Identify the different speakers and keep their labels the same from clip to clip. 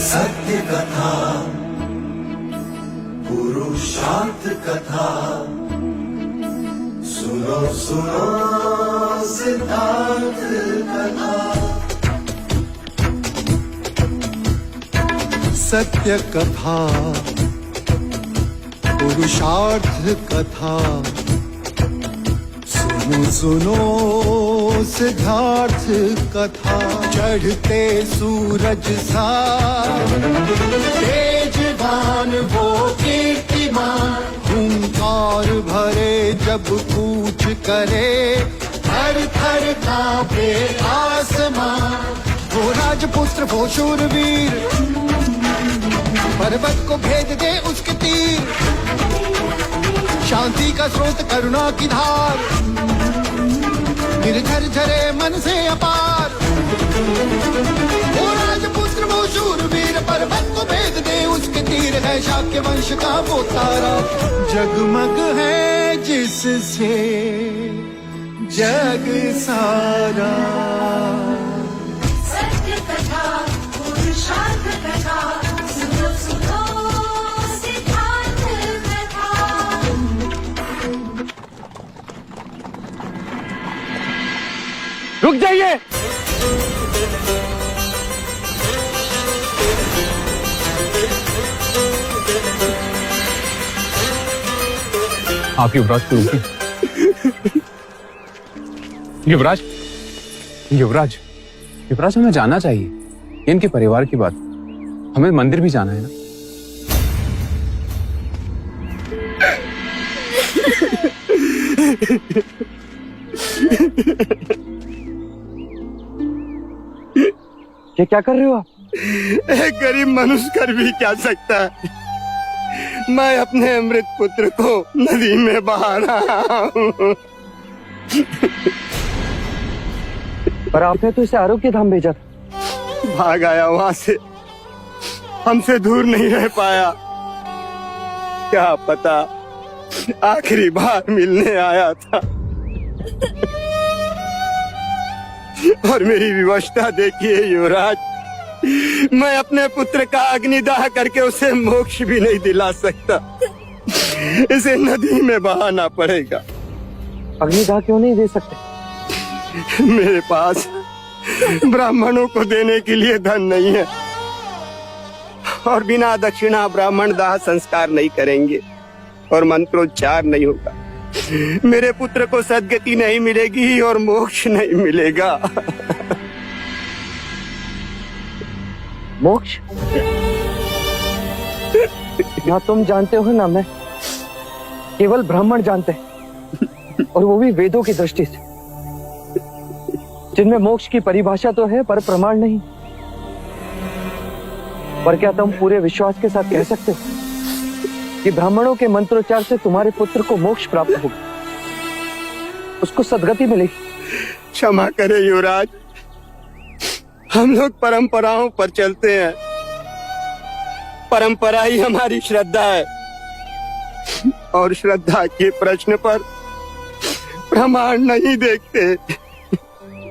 Speaker 1: सत्य कथा, पुरुषार्थ कथा, सुनो सुनो सिद्धार्थ कथा।
Speaker 2: सत्य कथा, पुरुषार्थ कथा, सुनो सुनो सिद्धार्थ कथा। चढ़ते सूरज सा तेजवान वो कीर्तिमान, हुंकार भरे जब कूच करे, थर थर कांपे आसमान। वो राजपुत्र वो शूरवीर, पर्वत को भेद दे उसके तीर, शांति का स्रोत करुणा की धार, निर्झर झरे मन से अपार। वो राजपुत्र वो शूरवीर, पर्वत को भेद दे उसके तीर, है शाक्य वंश का वो तारा, जगमग है जिससे जग सारा।
Speaker 3: सत्य कथा, पुरुषार्थ कथा, सुनो सुनो सिद्धार्थ कथा।
Speaker 4: रुक जाइए। आप युवराज को रोकिए। युवराज, युवराज, युवराज, हमें जाना चाहिए। इनके परिवार की बात, हमें मंदिर भी जाना है ना।
Speaker 5: ये क्या कर रहे हो आप?
Speaker 6: एक गरीब मनुष्य कर भी क्या सकता है। मैं अपने अमृत पुत्र को नदी में बहा रहा हूँ।
Speaker 5: पर आपने तो इसे आरोग्य धाम भेजा था।
Speaker 6: भाग आया वहां से, हमसे दूर नहीं रह पाया। क्या पता आखिरी बार मिलने आया था। और मेरी विवशता देखिए युवराज, मैं अपने पुत्र का अग्निदाह करके उसे मोक्ष भी नहीं दिला सकता। इसे नदी में बहाना पड़ेगा।
Speaker 5: अग्निदाह क्यों नहीं दे सकते?
Speaker 6: मेरे पास ब्राह्मणों को देने के लिए धन नहीं है, और बिना दक्षिणा ब्राह्मण दाह संस्कार नहीं करेंगे, और मंत्रोच्चार नहीं होगा। मेरे पुत्र को सद्गति नहीं मिलेगी और मोक्ष नहीं मिलेगा।
Speaker 5: मोक्ष? ना तुम जानते हो ना मैं, केवल ब्राह्मण जानते हैं, और वो भी वेदों की दृष्टि से, जिनमें मोक्ष की परिभाषा तो है पर प्रमाण नहीं। पर क्या तुम पूरे विश्वास के साथ कह सकते हो कि ब्राह्मणों के मंत्रोच्चार से तुम्हारे पुत्र को मोक्ष प्राप्त होगा, उसको सद्गति मिलेगी?
Speaker 6: क्षमा करे युवराज, हम लोग परंपराओं पर चलते हैं। परंपरा ही हमारी श्रद्धा है, और श्रद्धा के प्रश्न पर प्रमाण नहीं देखते।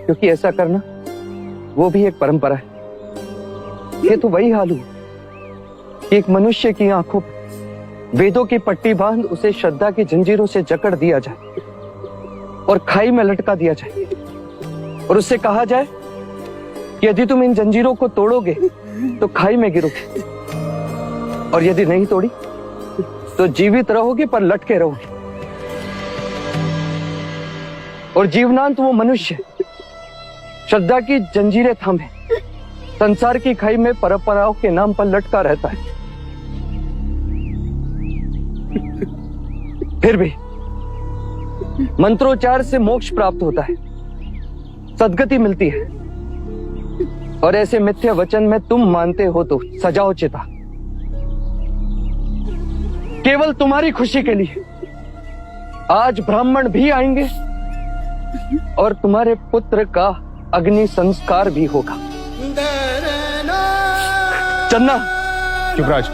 Speaker 5: क्योंकि ऐसा करना वो भी एक परंपरा है। ये तो वही हाल हुआ कि एक मनुष्य की आंखों पर वेदों की पट्टी बांध उसे श्रद्धा की जंजीरों से जकड़ दिया जाए और खाई में लटका दिया जाए, और उससे कहा जाए कि यदि तुम इन जंजीरों को तोड़ोगे तो खाई में गिरोगे, और यदि नहीं तोड़ी तो जीवित रहोगे पर लटके रहोगे। और जीवनांत वो मनुष्य श्रद्धा की जंजीरें थामे संसार की खाई में परंपराओं के नाम पर लटका रहता है। फिर भी मंत्रोच्चार से मोक्ष प्राप्त होता है, सद्गति मिलती है, और ऐसे मिथ्या वचन में तुम मानते हो तो सजाओ चिता। केवल तुम्हारी खुशी के लिए आज ब्राह्मण भी आएंगे और तुम्हारे पुत्र का अग्नि संस्कार भी होगा। चन्ना,
Speaker 4: युवराज,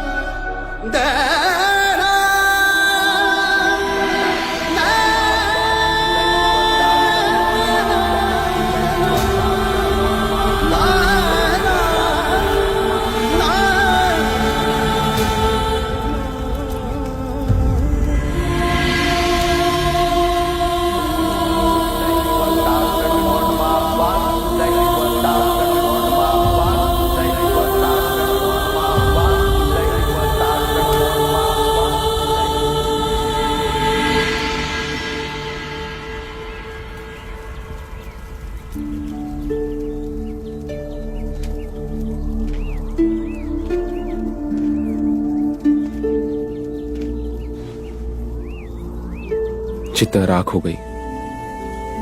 Speaker 4: चिता राख हो गई।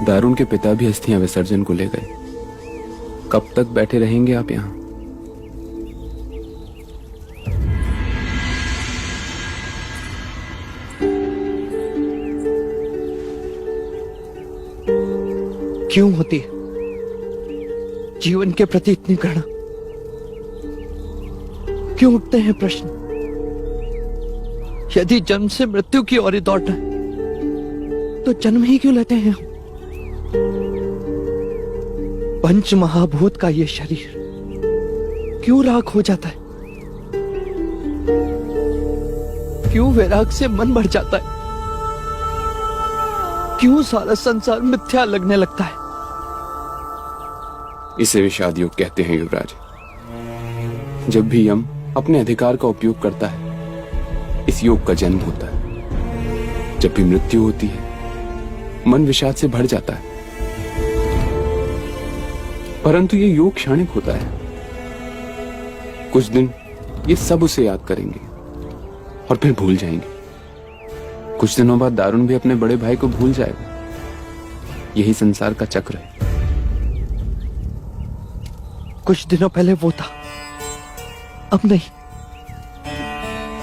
Speaker 4: दारुण के पिता भी अस्थियां विसर्जन को ले गए। कब तक बैठे रहेंगे आप यहां?
Speaker 5: क्यों होती है जीवन के प्रति इतनी घृणा? क्यों उठते हैं प्रश्न? यदि जन्म से मृत्यु की ओर ही दौड़ना है तो जन्म ही क्यों लेते हैं हम? पंच महाभूत का ये शरीर क्यों राख हो जाता है? क्यों वैराग से मन भर जाता है? क्यों सारा संसार मिथ्या लगने लगता है?
Speaker 4: इसे विषाद योग कहते हैं युवराज। जब भी यम अपने अधिकार का उपयोग करता है, इस योग का जन्म होता है। जब भी मृत्यु होती है, मन विषाद से भर जाता है। परंतु ये योग क्षणिक होता है। कुछ दिन ये सब उसे याद करेंगे और फिर भूल जाएंगे। कुछ दिनों बाद दारुण भी अपने बड़े भाई को भूल जाएगा। यही संसार का चक्र है।
Speaker 5: कुछ दिनों पहले वो था, अब नहीं।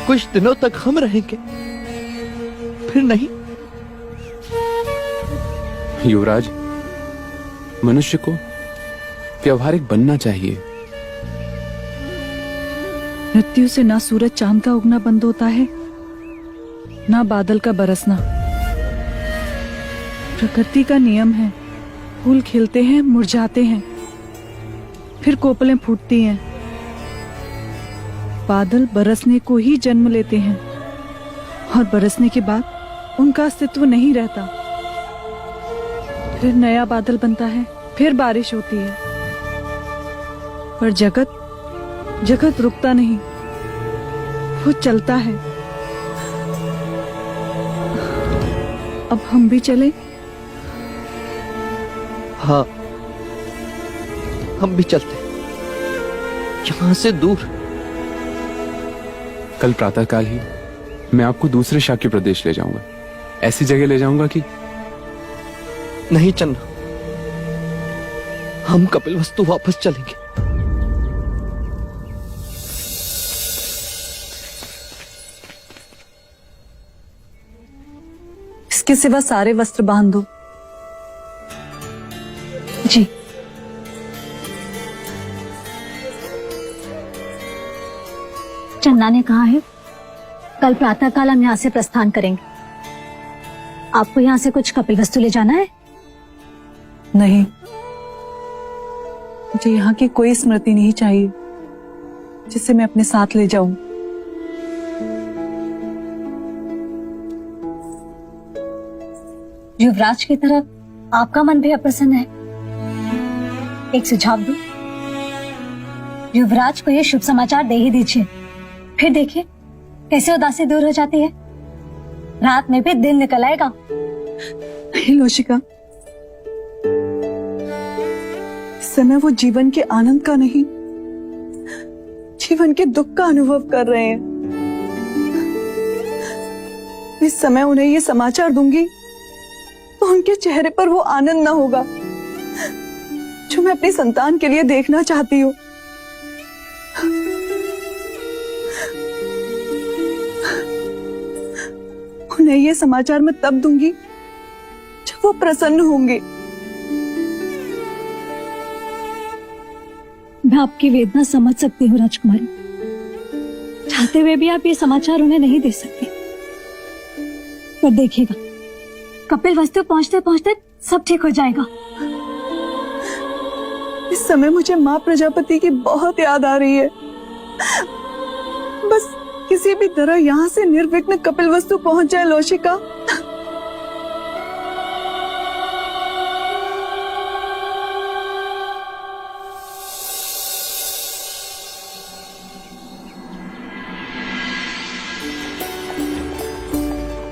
Speaker 5: कुछ दिनों तक हम रहेंगे, फिर नहीं।
Speaker 4: युवराज, मनुष्य को व्यवहारिक बनना चाहिए।
Speaker 7: मृत्यु से ना सूरज चांद का उगना बंद होता है, ना बादल का बरसना। प्रकृति का नियम है, फूल खिलते हैं, मुरझाते हैं, फिर कोपलें फूटती हैं। बादल बरसने को ही जन्म लेते हैं और बरसने के बाद उनका अस्तित्व नहीं रहता। फिर नया बादल बनता है, फिर बारिश होती है। पर जगत रुकता नहीं, वो चलता है। अब हम भी चलें?
Speaker 5: हाँ, हम भी चलते, यहां से दूर।
Speaker 4: कल प्रातःकाल ही मैं आपको दूसरे शाक्य प्रदेश ले जाऊंगा। ऐसी जगह ले जाऊंगा कि
Speaker 5: नहीं चन्ना, हम कपिलवस्तु वापस चलेंगे।
Speaker 7: इसके सिवा सारे वस्त्र बांध दो।
Speaker 8: जी। चन्ना ने कहा है कल प्रातःकाल हम यहाँ से प्रस्थान करेंगे। आपको यहाँ से कुछ कपिलवस्तु ले जाना है?
Speaker 7: नहीं, मुझे यहाँ की कोई स्मृति नहीं चाहिए जिसे मैं अपने साथ ले जाऊं।
Speaker 8: युवराज की तरफ आपका मन भी अप्रसन्न है। एक सुझाव दूं, युवराज को ये शुभ समाचार दे ही दीजिए, फिर देखिए कैसे उदासी दूर हो जाती है। रात में भी दिन निकल आएगा।
Speaker 7: नहीं लोशिका, इस समय वो जीवन के आनंद का नहीं, जीवन के दुख का अनुभव कर रहे हैं। इस समय उन्हें ये समाचार दूंगी तो उनके चेहरे पर वो आनंद ना होगा जो मैं अपनी संतान के लिए देखना चाहती हूँ। उन्हें ये समाचार मैं तब दूंगी जब वो प्रसन्न होंगे।
Speaker 8: मैं आपकी वेदना समझ सकती हूँ राजकुमारी, चाहते हुए भी आप ये समाचार उन्हें नहीं दे सकते। पर देखिएगा, कपिलवस्तु पहुंचते पहुंचते सब ठीक हो जाएगा।
Speaker 7: इस समय मुझे माँ प्रजापति की बहुत याद आ रही है। बस किसी भी तरह यहाँ से निर्विघ्न कपिलवस्तु पहुंच जाए लोशिका।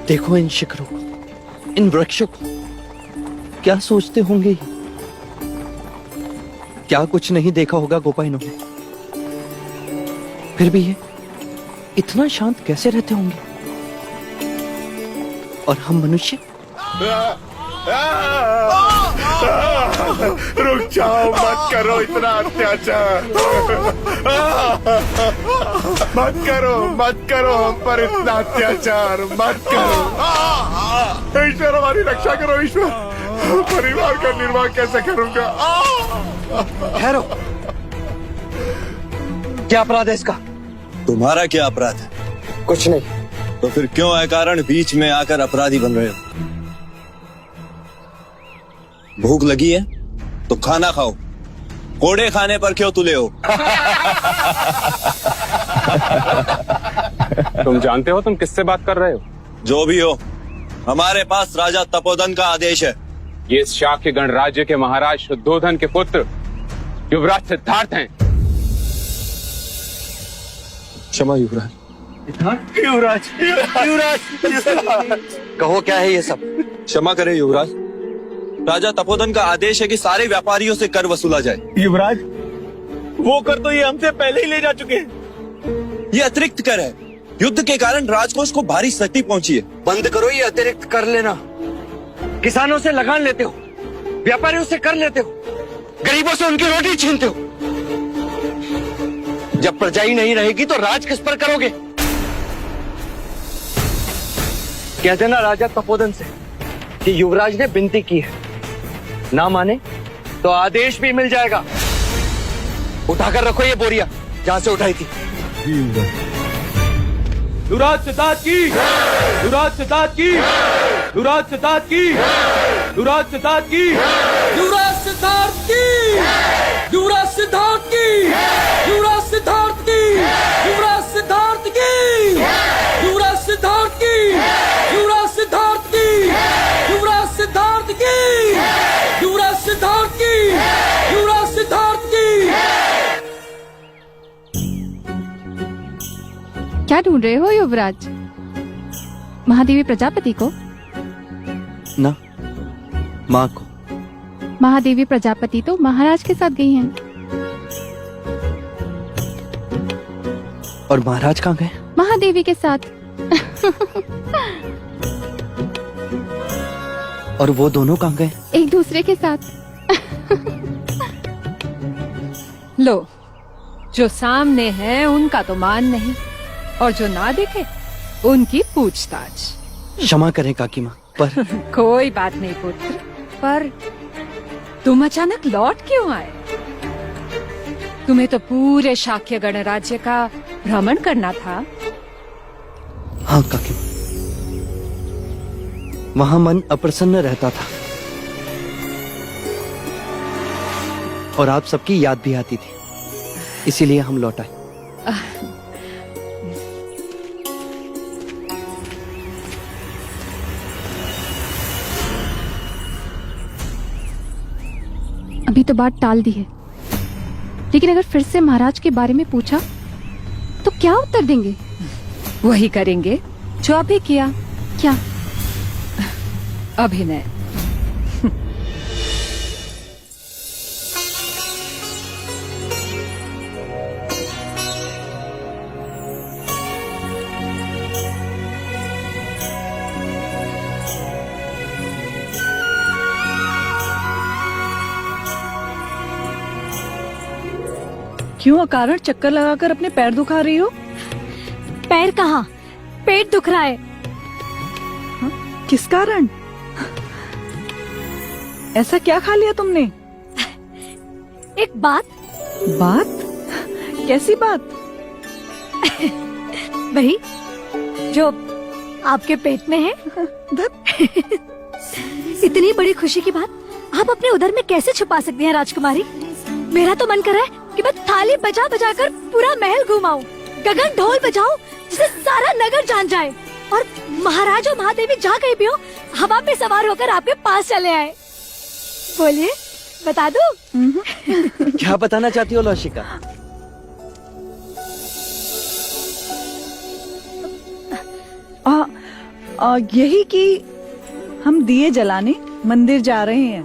Speaker 5: देखो इन शिखरों को, इन वृक्षों को, क्या सोचते होंगे ये? क्या कुछ नहीं देखा होगा गोपाइनों ने? फिर भी ये इतना शांत कैसे रहते होंगे? और हम मनुष्य
Speaker 6: रुक जाओ, मत करो इतना अत्याचार। मत करो हम पर इतना अत्याचार, मत करो। ईश्वर हमारी रक्षा करो ईश्वर, परिवार का निर्वाह कैसे करूंगा?
Speaker 5: ठहरो, क्या अपराध है इसका?
Speaker 9: तुम्हारा क्या अपराध है?
Speaker 5: कुछ नहीं।
Speaker 9: तो फिर क्यों अकारण बीच में आकर अपराधी बन रहे हो? भूख लगी है तो खाना खाओ, कोड़े खाने पर क्यों तुले हो?
Speaker 4: तुम जानते हो तुम किससे बात कर रहे हो?
Speaker 9: जो भी हो, हमारे पास राजा तपोधन का आदेश है।
Speaker 4: ये शाक्य गणराज्य के महाराज शुद्धोधन के पुत्र युवराज सिद्धार्थ हैं।
Speaker 9: क्षमा युवराज।
Speaker 5: युवराज, कहो क्या है ये सब?
Speaker 9: क्षमा करें युवराज, राजा तपोधन का आदेश है कि सारे व्यापारियों से कर वसूला जाए।
Speaker 10: युवराज, वो कर तो ये हमसे पहले ही ले जा चुके हैं।
Speaker 9: ये अतिरिक्त कर है, युद्ध के कारण राजकोष को भारी क्षति पहुंची है।
Speaker 5: बंद करो ये अतिरिक्त कर लेना। किसानों से लगान लेते हो, व्यापारियों से कर लेते हो, गरीबों से उनकी रोटी छीनते हो। जब प्रजा ही नहीं रहेगी तो राज किस पर करोगे? कह देना राजा तपोधन से कि युवराज ने विनती की है, ना माने तो आदेश भी मिल जाएगा। उठाकर रखो ये बोरिया जहां से उठाई थी।
Speaker 10: युवराज सिद्धार्थ की, युवराज सिद्धार्थ की, युवराज सिद्धार्थ की, युवराज सिद्धार्थ की, युवराज सिद्धार्थ की, युवराज सिद्धार्थ की, युवराज सिद्धार्थ की, युवराज सिद्धार्थ की, युवराज सिद्धार्थ की, युवराज सिद्धार्थ की, युवराज सिद्धार्थ की, युवराज सिद्धार्थ की, युवराज सिद्धार्थ की।
Speaker 11: क्या ढूंढ रहे हो युवराज? महादेवी प्रजापति को?
Speaker 5: ना, माँ को।
Speaker 11: महादेवी प्रजापति तो महाराज के साथ गई हैं।
Speaker 5: और महाराज कहाँ गए?
Speaker 11: महादेवी के साथ।
Speaker 5: और वो दोनों कहाँ गए?
Speaker 11: एक दूसरे के साथ।
Speaker 12: लो, जो सामने है उनका तो मान नहीं, और जो ना देखे उनकी पूछताछ।
Speaker 5: क्षमा करें काकी माँ, पर
Speaker 12: कोई बात नहीं पुत्र, पर तुम अचानक लौट क्यों आए? तुम्हें तो पूरे शाक्य गणराज्य का भ्रमण करना था।
Speaker 5: हाँ काकी माँ, वहाँ मन अप्रसन्न रहता था और आप सबकी याद भी आती थी, इसीलिए हम लौट आए।
Speaker 11: अभी तो बात टाल दी है, लेकिन अगर फिर से महाराज के बारे में पूछा तो क्या उत्तर देंगे?
Speaker 12: वही करेंगे जो अभी किया।
Speaker 11: क्या?
Speaker 12: अभिनय।
Speaker 7: क्यों अकारण चक्कर लगाकर अपने पैर दुखा रही हो?
Speaker 8: पैर कहाँ, पेट दुख रहा है।
Speaker 7: किस कारण? ऐसा क्या खा लिया तुमने?
Speaker 8: एक बात।
Speaker 7: बात? कैसी बात?
Speaker 8: वही जो आपके पेट में है। इतनी बड़ी खुशी की बात आप अपने उदर में कैसे छुपा सकती हैं राजकुमारी? मेरा तो मन कर रहा है कि मैं थाली बजा बजा कर पूरा महल घुमाऊं, गगन ढोल बजाऊं जिसे सारा नगर जान जाए, और महाराज और महादेवी जहाँ कहीं भी हो हवा पे सवार होकर आपके पास चले आए। बोलिए, बता दूं?
Speaker 5: क्या बताना चाहती हो लौशिका?
Speaker 7: यही कि हम दिए जलाने मंदिर जा रहे हैं।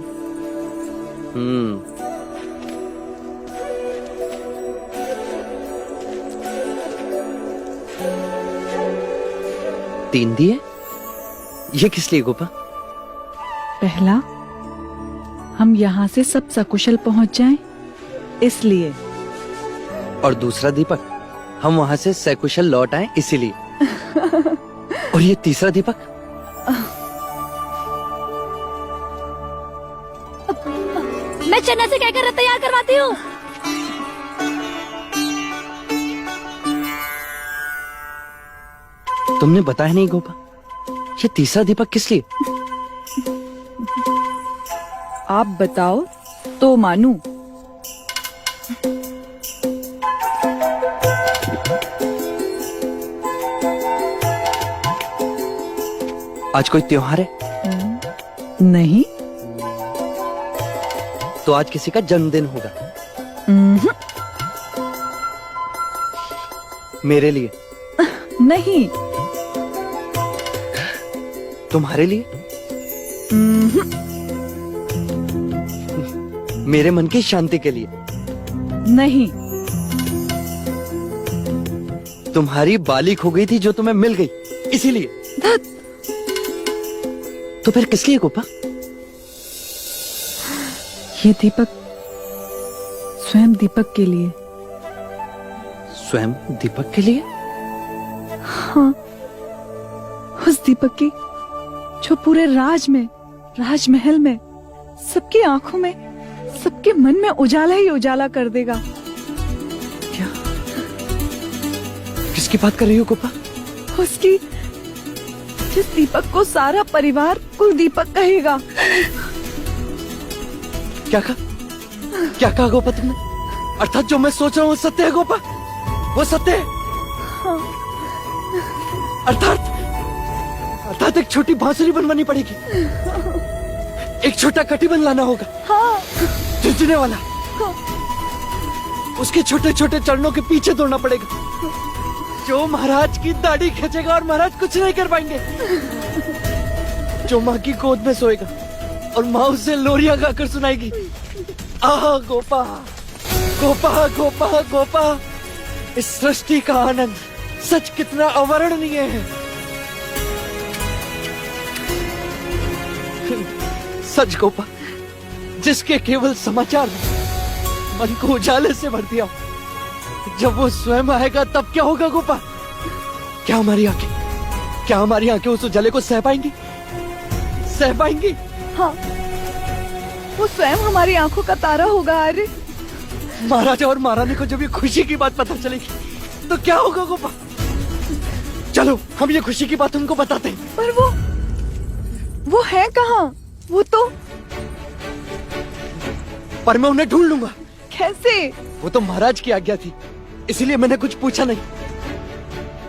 Speaker 5: तीन दिए? ये किस लिए गोपा?
Speaker 7: पहला, हम यहाँ से सब सकुशल पहुँच जाएं, इसलिए।
Speaker 5: और दूसरा दीपक, हम वहाँ से सकुशल लौट आए इसीलिए। और ये तीसरा दीपक,
Speaker 8: मैं चन्ना से कहकर तैयार करवाती हूँ।
Speaker 5: तुमने बताया नहीं गोपा, ये तीसरा दीपक किस लिए?
Speaker 7: आप बताओ तो मानू।
Speaker 5: आज कोई त्योहार है?
Speaker 7: नहीं।
Speaker 5: तो आज किसी का जन्मदिन होगा? मेरे लिए?
Speaker 7: नहीं।
Speaker 5: तुम्हारे लिए? मेरे मन की शांति के लिए?
Speaker 7: नहीं।
Speaker 5: तुम्हारी बाली खो गई थी जो तुम्हें मिल गई इसीलिए? तो फिर किस लिए गोपा?
Speaker 7: ये दीपक स्वयं दीपक के लिए।
Speaker 5: स्वयं दीपक के लिए?
Speaker 7: हाँ, उस दीपक की जो पूरे राजमहल में सबकी आंखों में, सबके मन में उजाला ही उजाला कर देगा।
Speaker 5: क्या? किसकी बात कर रही हो गोपा?
Speaker 7: उसकी, जिस दीपक को सारा परिवार कुल दीपक कहेगा।
Speaker 5: क्या कहा गोपा तुमने? अर्थात जो मैं सोच रहा हूँ वो सत्य है गोपा? वो सत्य है?
Speaker 7: हाँ।
Speaker 5: अर्थात एक छोटी बांसुरी बनवानी पड़ेगी, एक छोटा कटिबंध लाना होगा।
Speaker 7: हाँ।
Speaker 5: झुंझुने वाला।
Speaker 7: हाँ।
Speaker 5: उसके छोटे छोटे चरणों के पीछे दौड़ना पड़ेगा, जो महाराज की दाढ़ी खींचेगा और महाराज कुछ नहीं कर पाएंगे। जो माँ की गोद में सोएगा और माँ उसे लोरियां गाकर सुनाएगी। आह गोपा, गोपा, गोपा, गोपा, इस सृष्टि का आनंद सच कितना अवर्णनीय है। सच गोपा, जिसके केवल समाचार मन को उजाले से भर दिया, जब वो स्वयं आएगा तब क्या होगा गोपा? क्या हमारी आंखें उस उजाले को सह पाएंगी?
Speaker 7: हाँ, वो स्वयं हमारी आंखों का तारा होगा। अरे
Speaker 5: महाराजा और महारानी को जब ये खुशी की बात पता चलेगी तो क्या होगा गोपा? चलो हम ये खुशी की बात उनको बताते हैं।
Speaker 7: पर वो है कहाँ? वो तो,
Speaker 5: पर मैं उन्हें ढूंढ लूंगा।
Speaker 7: कैसे?
Speaker 5: वो तो महाराज की आज्ञा थी, इसीलिए मैंने कुछ पूछा नहीं।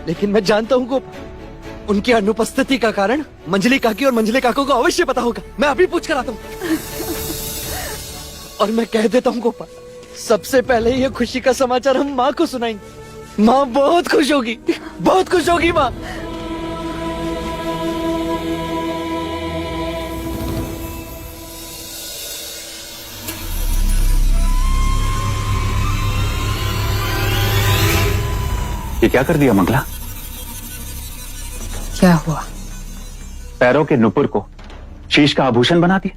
Speaker 5: लेकिन मैं जानता हूँ गोपा, उनकी अनुपस्थिति का कारण मंजली काकी और मंजली काको को अवश्य पता होगा। मैं अभी पूछ कर आता हूँ। और मैं कह देता हूँ गोपा, सबसे पहले ये खुशी का समाचार हम माँ को सुनाएंगे। माँ बहुत खुश होगी, बहुत खुश होगी माँ।
Speaker 4: ये क्या कर दिया मंगला?
Speaker 12: क्या हुआ?
Speaker 4: पैरों के नुपुर को शीश का आभूषण बना दिया।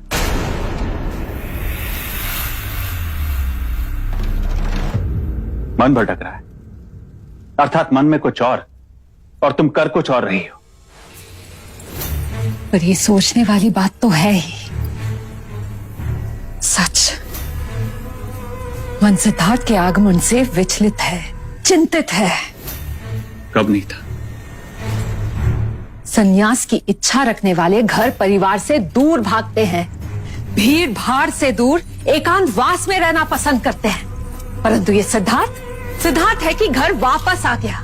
Speaker 4: मन भटक रहा है, अर्थात मन में कुछ और तुम कर कुछ और रही हो।
Speaker 12: पर ये सोचने वाली बात तो है ही। सच, मन सिद्धार्थ के आगमन से विचलित है, चिंतित है।
Speaker 4: कब नहीं था?
Speaker 12: संन्यास की इच्छा रखने वाले घर परिवार से दूर भागते हैं, भीड़ भाड़ से दूर एकांतवास में रहना पसंद करते हैं। परंतु ये सिद्धार्थ है कि घर वापस आ गया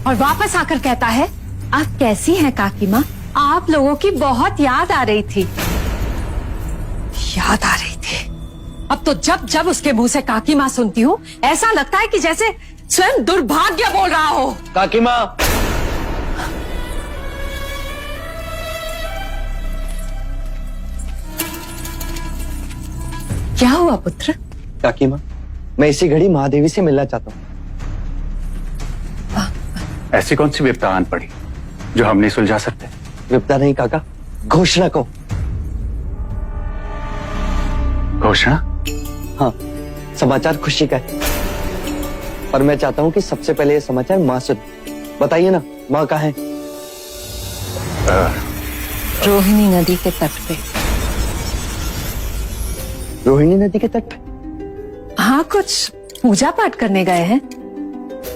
Speaker 12: और वापस आकर कहता है, आप कैसी हैं काकी माँ? आप लोगों की बहुत याद आ रही थी। याद आ रही थी? अब तो जब जब उसके मुंह से काकी माँ सुनती हूँ, ऐसा लगता है कि जैसे स्वयं दुर्भाग्य बोल रहा हो।
Speaker 5: काकी माँ,
Speaker 12: क्या हुआ पुत्र?
Speaker 5: काकी माँ, मैं इसी घड़ी महादेवी से मिलना चाहता हूँ।
Speaker 4: ऐसी कौन सी विपदा आन पड़ी जो हम नहीं सुलझा सकते?
Speaker 5: विपदा नहीं काका, घोषणा को। घोषणा? हाँ, समाचार खुशी का है, पर मैं चाहता हूँ कि सबसे पहले ये समाचार माँ सुन। बताइए ना, माँ कहाँ है?
Speaker 12: रोहिणी नदी के तट पे।
Speaker 5: रोहिणी नदी के तट पे?
Speaker 12: हाँ, कुछ पूजा पाठ करने गए हैं,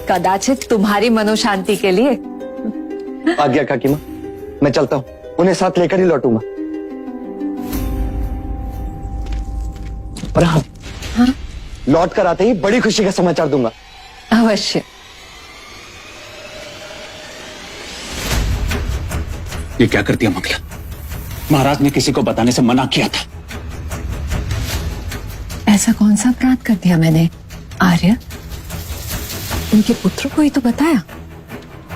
Speaker 12: कदाचित तुम्हारी मनोशांति के लिए।
Speaker 5: आज्ञा काकी माँ, मैं चलता हूँ, उन्हें साथ लेकर ही लौटूंगा। और हाँ, लौट कर आते ही बड़ी खुशी का समाचार दूंगा।
Speaker 12: अवश्य।
Speaker 9: ये क्या कर दिया मंगला? महाराज ने किसी को बताने से मना किया था।
Speaker 12: ऐसा कौन सा अपराध कर दिया मैंने आर्य? उनके पुत्र को ही तो बताया,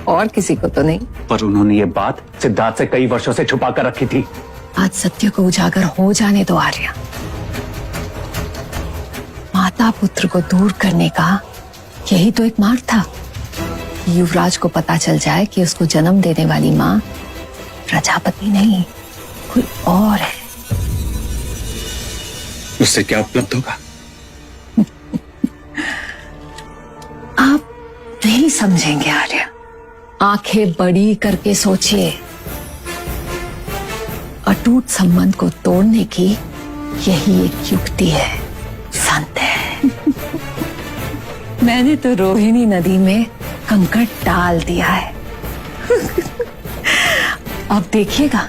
Speaker 12: और किसी को तो नहीं।
Speaker 9: पर उन्होंने ये बात सिद्धार्थ से कई वर्षों से छुपा कर रखी थी।
Speaker 12: आज सत्य को उजागर हो जाने दो आर्य। माता पुत्र को दूर करने का यही तो एक मार्ग था। युवराज को पता चल जाए कि उसको जन्म देने वाली माँ प्रजापति नहीं, कोई और है।
Speaker 9: उससे क्या उपलब्ध होगा?
Speaker 12: आप नहीं समझेंगे आर्य। आंखें बड़ी करके सोचिए। अटूट संबंध को तोड़ने की यही एक युक्ति है, संत है। मैंने तो रोहिणी नदी में कंकड़ डाल दिया है। अब देखिएगा,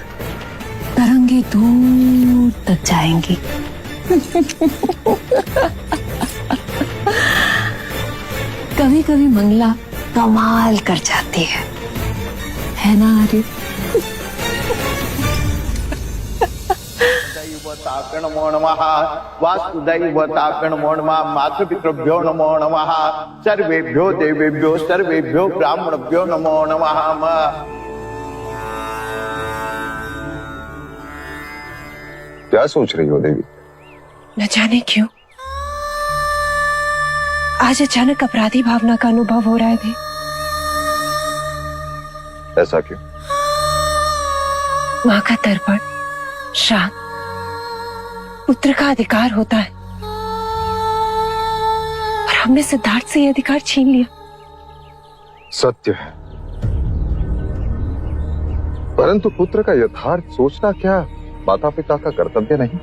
Speaker 12: तरंगे दूर तक जाएंगी। कभी कभी मंगला कमाल कर जाती है ना आर्य?
Speaker 13: नमो नमः। वासुदैवताक नमो नमः। मातृपितृभ्यो नमो नमः। सर्वेभ्यो देवेभ्यो सर्वेभ्यो ब्राह्मणभ्यो नमो नमः।
Speaker 14: क्या सोच रही हो देवी?
Speaker 15: न जाने क्यों आज अचानक अपराधी भावना का अनुभव हो रहा है। भी
Speaker 14: ऐसा क्यों?
Speaker 15: माँ का तर्पण, श्राद्ध, पुत्र का अधिकार होता है, और हमने सिद्धार्थ से यह अधिकार छीन लिया।
Speaker 14: सत्य है, परंतु पुत्र का यथार्थ सोचना क्या माता पिता का कर्तव्य नहीं?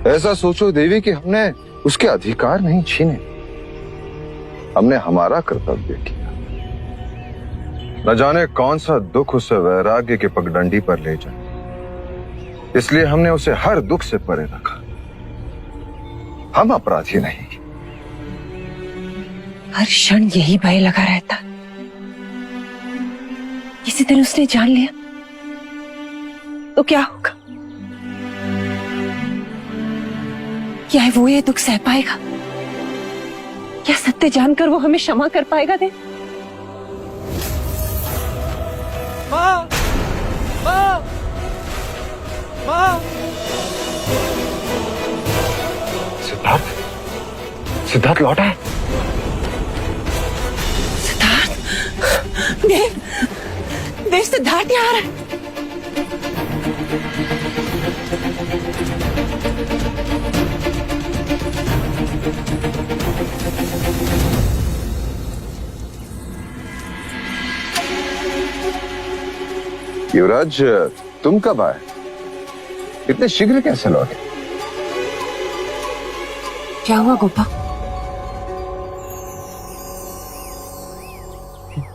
Speaker 14: ऐसा सोचो देवी कि हमने उसके अधिकार नहीं छीने, हमने हमारा कर्तव्य किया। न जाने कौन सा दुख उसे वैराग्य के पगडंडी पर ले जाए, इसलिए हमने उसे हर दुख से परे रखा। हम अपराधी नहीं।
Speaker 15: हर क्षण यही भय लगा रहता। किसी दिन उसने जान लिया तो क्या होगा? क्या वो ये दुख सह पाएगा? क्या सत्य जानकर वो हमें क्षमा कर पाएगा? दे
Speaker 10: माँ, माँ, माँ।
Speaker 14: सिद्धार्थ, सिद्धार्थ लौटा है।
Speaker 15: सिद्धार्थ, देव सिद्धार्थ यहाँ आ रहा है।
Speaker 14: युवराज, तुम कब आए? इतने शीघ्र कैसे लौटे?
Speaker 15: क्या हुआ गोपा?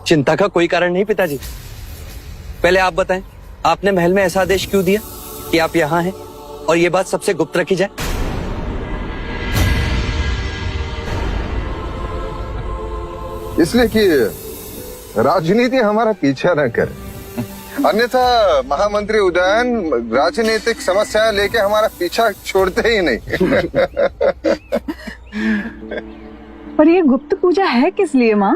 Speaker 5: चिंता का कोई कारण नहीं पिताजी। पहले आप बताएं, आपने महल में ऐसा आदेश क्यों दिया कि आप यहाँ हैं और ये बात सबसे गुप्त रखी जाए?
Speaker 14: इसलिए कि राजनीति हमारा पीछा न करे, अन्यथा महामंत्री उदयन राजनीतिक समस्या लेके हमारा पीछा छोड़ते ही नहीं।
Speaker 7: पर ये गुप्त पूजा है किस लिए माँ?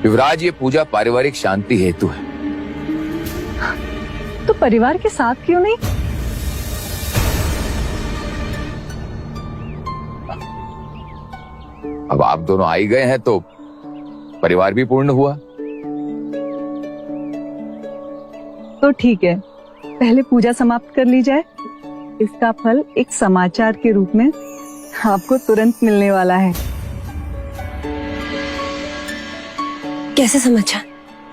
Speaker 16: युवराज, ये पूजा पारिवारिक शांति हेतु है।
Speaker 7: तो परिवार के साथ क्यों नहीं?
Speaker 16: अब आप दोनों आई गए हैं तो परिवार भी पूर्ण हुआ।
Speaker 7: तो ठीक है, पहले पूजा समाप्त कर ली जाए। इसका फल एक समाचार के रूप में आपको तुरंत मिलने वाला है।
Speaker 15: कैसे समाचार?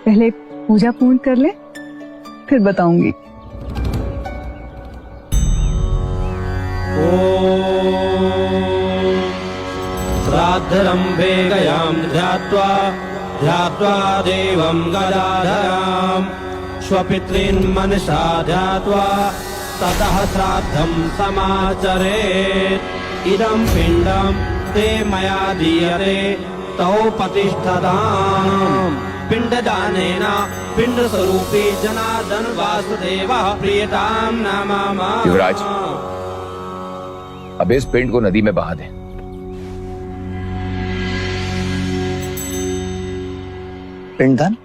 Speaker 7: पहले पूजा पूर्ण कर ले, फिर बताऊंगी।
Speaker 10: श्राद्धरम्भे गयां ध्यात्वा ध्यात्वा देवं गदाधरां स्वपितॄन् मनसा ध्यात्वा ततः श्राद्धं समाचरेत्। इदं पिण्डं ते मया दीयते तौ प्रतिष्ठताम्। पिण्डदानेन पिण्डस्वरूपी जनार्दन वासुदेवः प्रियतां नमः।
Speaker 16: युवराज, अब इस पिंड को नदी में बहा दें।
Speaker 5: पिंडदान?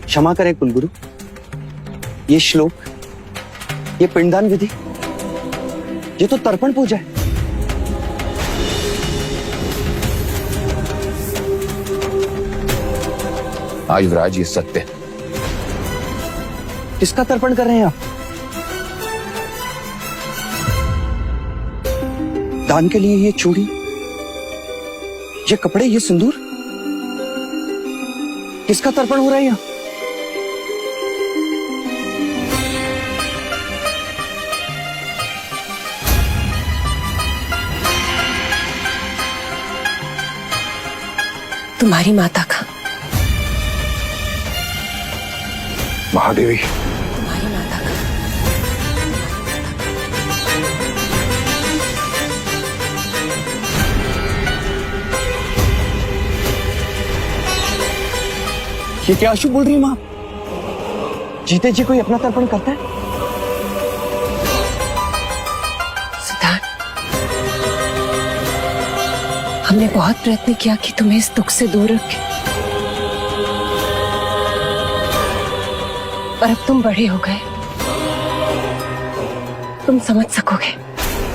Speaker 5: क्षमा करें कुलगुरु, ये श्लोक, ये पिंडदान विधि, ये तो तर्पण पूजा है।
Speaker 16: हाँ युवराज, ये सत्य है।
Speaker 5: किसका तर्पण कर रहे हैं आप? दान के लिए ये चूड़ी, ये कपड़े, ये सिंदूर, किसका तर्पण हो रहा है यहाँ?
Speaker 15: तुम्हारी माता का।
Speaker 14: महादेवी,
Speaker 15: तुम्हारी माता का।
Speaker 5: ये क्या अशुभ बोल रही है मां? जीते जी कोई अपना तर्पण करता है?
Speaker 15: सिद्धार्थ, हमने बहुत प्रयत्न किया कि तुम्हें इस दुख से दूर रखें, पर अब तुम बड़े हो गए, तुम समझ सकोगे।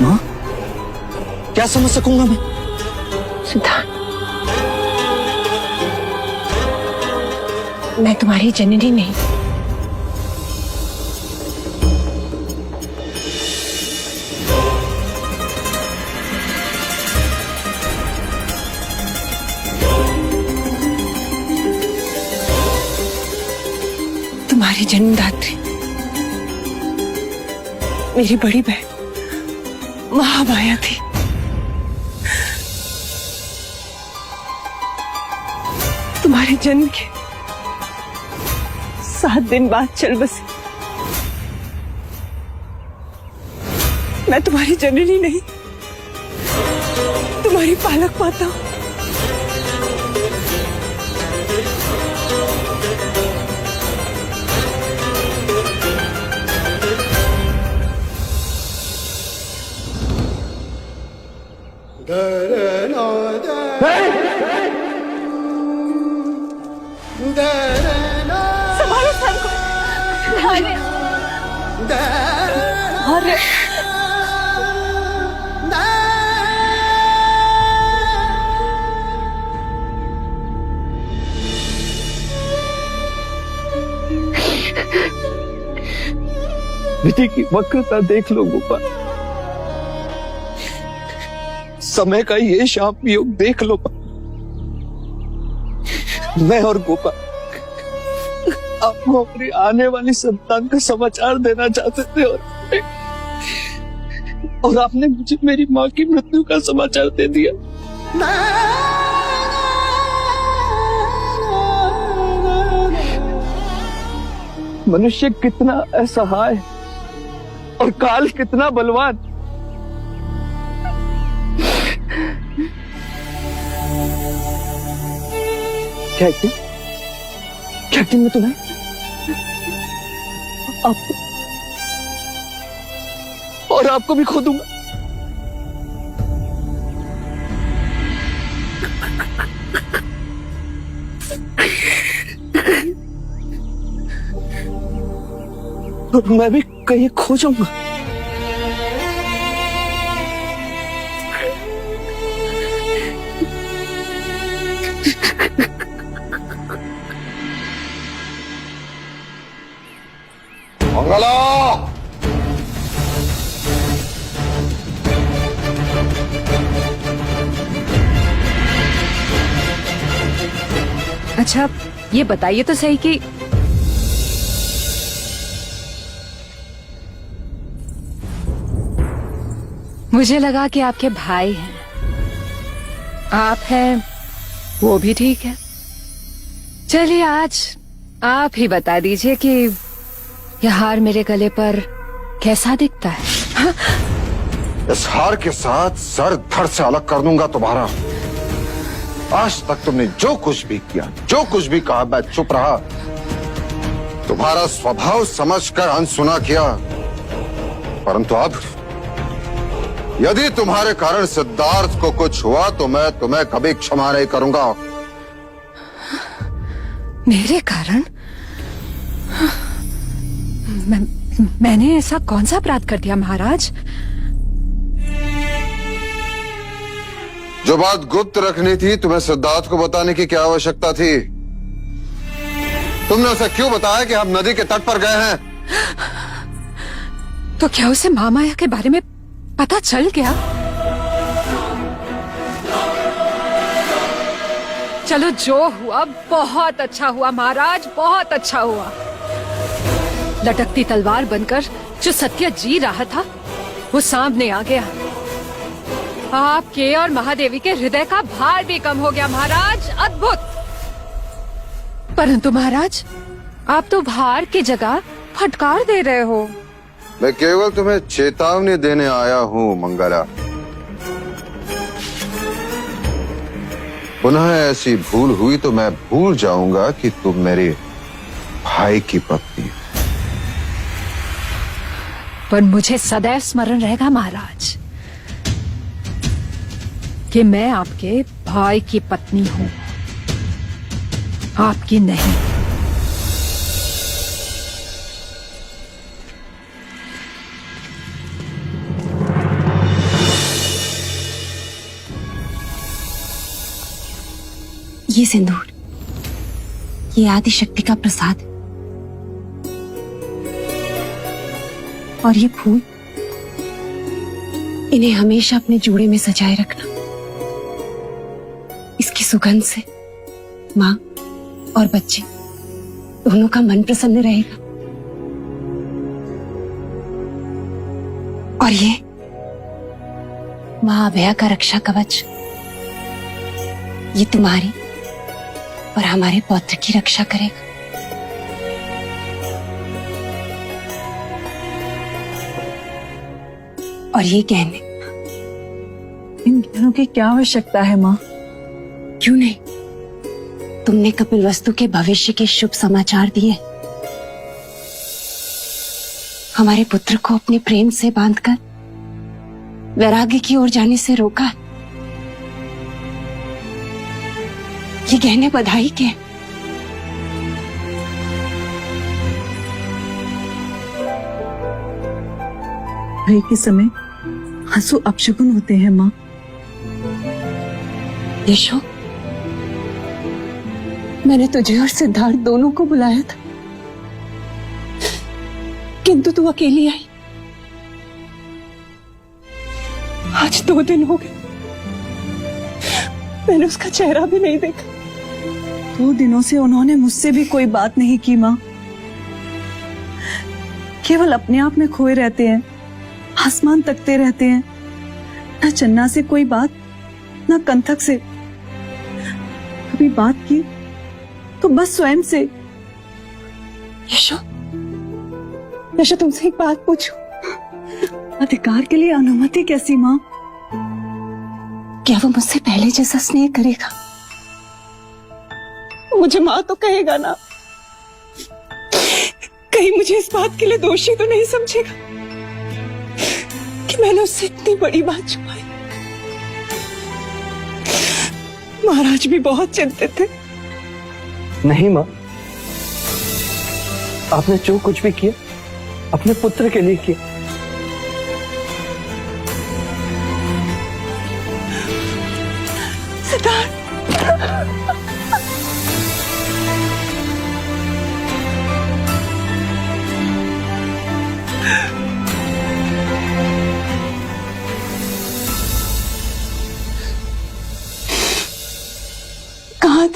Speaker 5: मां, क्या समझ सकूंगा मैं?
Speaker 15: सिद्धार्थ, मैं तुम्हारी जननी नहीं, तुम्हारी जन्मदात्री मेरी बड़ी बहन महामाया थी। तुम्हारे जन्म के 7 दिन बाद चल बसी। मैं तुम्हारी जननी नहीं, तुम्हारी पालक माता हूं। संभालो सर को। अरे
Speaker 5: विधि की वक्रता देख लो गोपाल, समय का ये शाप योग देख लो। मैं और गोपाल आपको अपनी आने वाली संतान का समाचार देना चाहते थे, और आपने मुझे मेरी माँ की मृत्यु का समाचार दे दिया। मनुष्य कितना असहाय और काल कितना बलवान। क्या मैं तुम्हें आपको और आपको भी खो दूंगा। और मैं भी कहीं खो जाऊंगा।
Speaker 14: चलो।
Speaker 12: अच्छा ये बताइए तो सही कि मुझे लगा कि आपके भाई हैं, आप हैं, वो भी ठीक है। चलिए आज आप ही बता दीजिए कि यह हार मेरे गले पर कैसा दिखता है। हाँ?
Speaker 14: इस हार के साथ सर धड़ से अलग कर दूंगा तुम्हारा। आज तक तुमने जो कुछ भी किया, जो कुछ भी कहा, मैं चुप रहा, तुम्हारा स्वभाव समझकर अनसुना किया। परंतु अब यदि तुम्हारे कारण सिद्धार्थ को कुछ हुआ तो मैं तुम्हें कभी क्षमा नहीं करूंगा।
Speaker 12: मेरे कारण? मैंने ऐसा कौन सा अपराध कर दिया महाराज?
Speaker 14: जो बात गुप्त रखनी थी तुम्हें सिद्धार्थ को बताने की क्या आवश्यकता थी? तुमने उसे क्यों बताया कि हम नदी के तट पर गए हैं?
Speaker 12: तो क्या उसे महामाया के बारे में पता चल गया? चलो जो हुआ बहुत अच्छा हुआ महाराज, बहुत अच्छा हुआ। लटकती तलवार बनकर जो सत्य जी रहा था वो सामने आ गया। आपके और महादेवी के हृदय का भार भी कम हो गया महाराज, अद्भुत। परंतु महाराज आप तो भार की जगह फटकार दे रहे हो।
Speaker 14: मैं केवल तुम्हें चेतावनी देने आया हूं मंगला। पुनः ऐसी भूल हुई तो मैं भूल जाऊंगा कि तुम मेरे भाई की पत्नी हो।
Speaker 12: पर मुझे सदैव स्मरण रहेगा महाराज कि मैं आपके भाई की पत्नी हूं, आपकी नहीं।
Speaker 15: ये सिंदूर, ये आदि शक्ति का प्रसाद है। और ये फूल, इन्हें हमेशा अपने जूड़े में सजाए रखना। इसकी सुगंध से माँ और बच्चे दोनों का मन प्रसन्न रहेगा। और ये माँ अभया का रक्षा कवच, ये तुम्हारी और हमारे पौत्र की रक्षा करेगा। और ये गहने,
Speaker 7: इन गहनों की क्या आवश्यकता है माँ?
Speaker 15: क्यों नहीं, तुमने कपिलवस्तु के भविष्य के शुभ समाचार दिए, हमारे पुत्र को अपने प्रेम से बांधकर वैराग्य की ओर जाने से रोका। ये गहने बधाई के।
Speaker 7: भय के समय आंसू अपशकुन होते हैं माँ।
Speaker 15: यशो, मैंने तुझे और सिद्धार्थ दोनों को बुलाया था, किंतु तू अकेली आई। आज 2 दिन हो गए, मैंने उसका चेहरा भी नहीं देखा।
Speaker 7: 2 दिनों से उन्होंने मुझसे भी कोई बात नहीं की माँ। केवल अपने आप में खोए रहते हैं, आसमान तकते रहते हैं। न चन्ना से कोई बात, न कंथक से। कभी बात की तो बस स्वयं से।
Speaker 15: यशो, यशो तुमसे एक बात पूछूं?
Speaker 7: अधिकार के लिए अनुमति कैसी माँ?
Speaker 15: क्या वो मुझसे पहले जैसा स्नेह करेगा? मुझे माँ तो कहेगा ना? कहीं मुझे इस बात के लिए दोषी तो नहीं समझेगा कि मैंने उससे इतनी बड़ी बात छुपाई? महाराज भी बहुत चिंतित थे।
Speaker 5: नहीं माँ, आपने जो कुछ भी किया अपने पुत्र के लिए किया।
Speaker 15: सिद्धार्थ,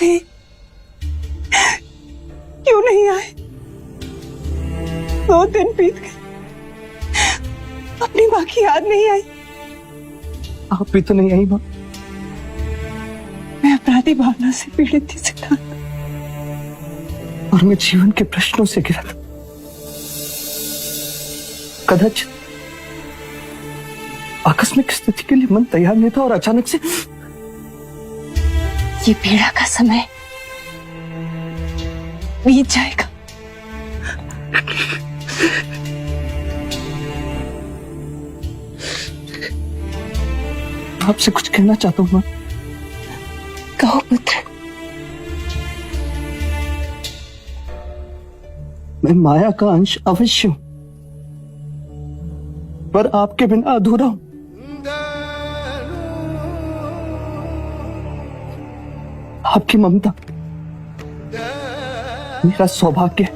Speaker 15: थे, क्यों नहीं आए? 2 दिन बीत गए, अपनी माँ की याद नहीं आई।
Speaker 5: आप भी तो नहीं आई माँ।
Speaker 15: मैं अपराधी भावना से पीड़ित थी सिद्धार्थ,
Speaker 5: और मैं जीवन के प्रश्नों से घिरा था। कदाचित आकस्मिक स्थिति के लिए मन तैयार नहीं था और अचानक से
Speaker 15: ये पीड़ा का समय बीत जाएगा।
Speaker 5: आपसे कुछ कहना चाहता हूं मां।
Speaker 15: कहो पुत्र।
Speaker 5: मैं माया का अंश अवश्य हूं, पर आपके बिना अधूरा हूं। आपकी ममता मेरा सौभाग्य है।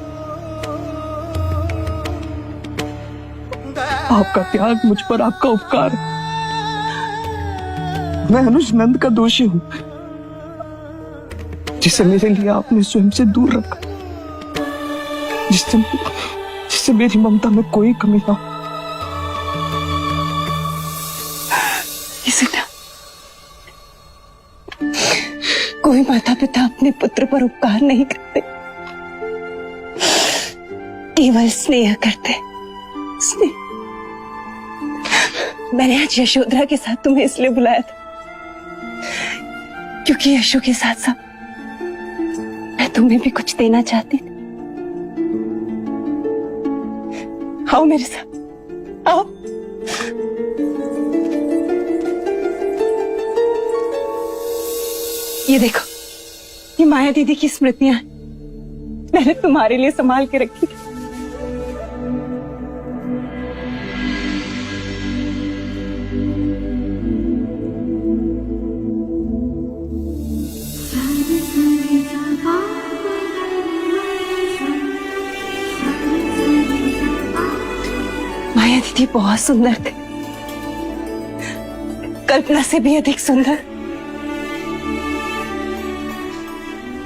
Speaker 5: आपका त्याग मुझ पर आपका उपकार है। मैं अनुज नंद का दोषी हूं, जिसे मेरे लिए आपने स्वयं से दूर रखा, जिससे मेरी ममता में कोई कमी ना हो।
Speaker 15: कोई माता पिता अपने पुत्र पर उपकार नहीं करते, केवल स्नेह करते। स्नेह। मैंने आज यशोधरा के साथ तुम्हें इसलिए बुलाया था क्योंकि यशो के साथ साथ मैं तुम्हें भी कुछ देना चाहती थी। आओ मेरे साथ, आओ। ये देखो, ये माया दीदी की स्मृतियां हैं, मैंने तुम्हारे लिए संभाल के रखी थी। माया दीदी बहुत सुंदर थे, कल्पना से भी अधिक सुंदर।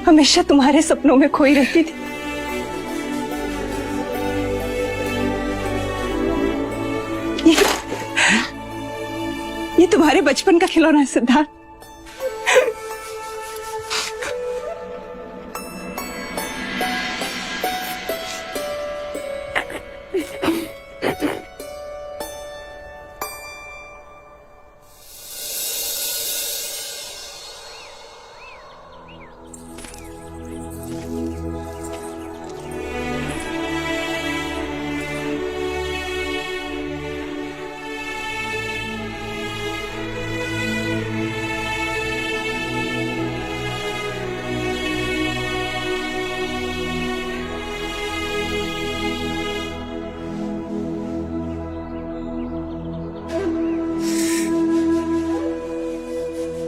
Speaker 15: हमेशा तुम्हारे सपनों में खोई रहती थी। ये तुम्हारे बचपन का खिलौना है सिद्धार्थ।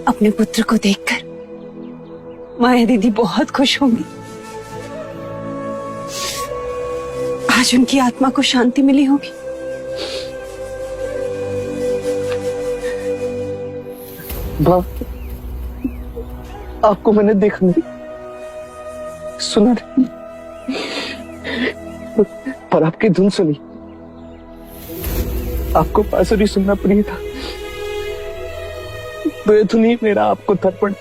Speaker 15: अपने पुत्र को देखकर माया दीदी बहुत खुश होंगी। आज उनकी आत्मा को शांति मिली होगी।
Speaker 5: आपको मैंने देखा नहीं, सुना नहीं, पर आपकी धुन सुनी। आपको बांसुरी सुनना प्रिय था, तो ये धुन ही मेरा आपको तर्पण।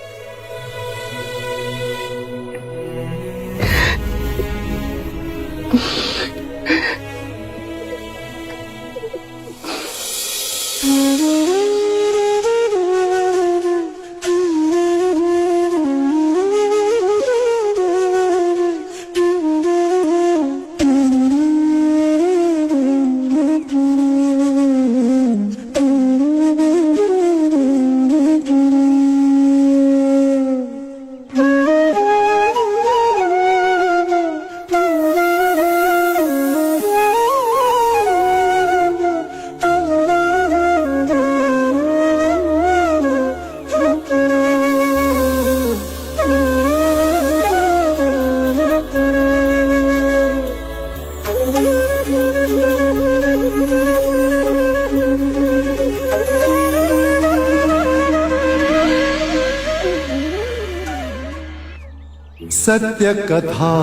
Speaker 2: सत्य कथा,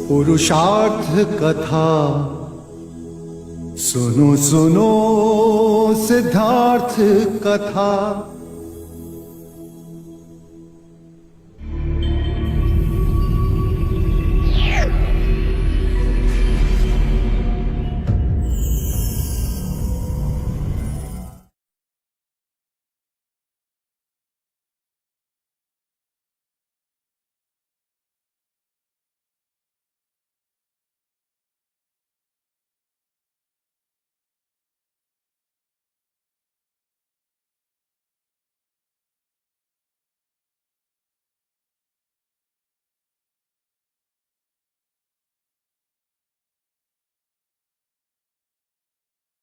Speaker 2: पुरुषार्थ कथा, सुनो सुनो सिद्धार्थ कथा।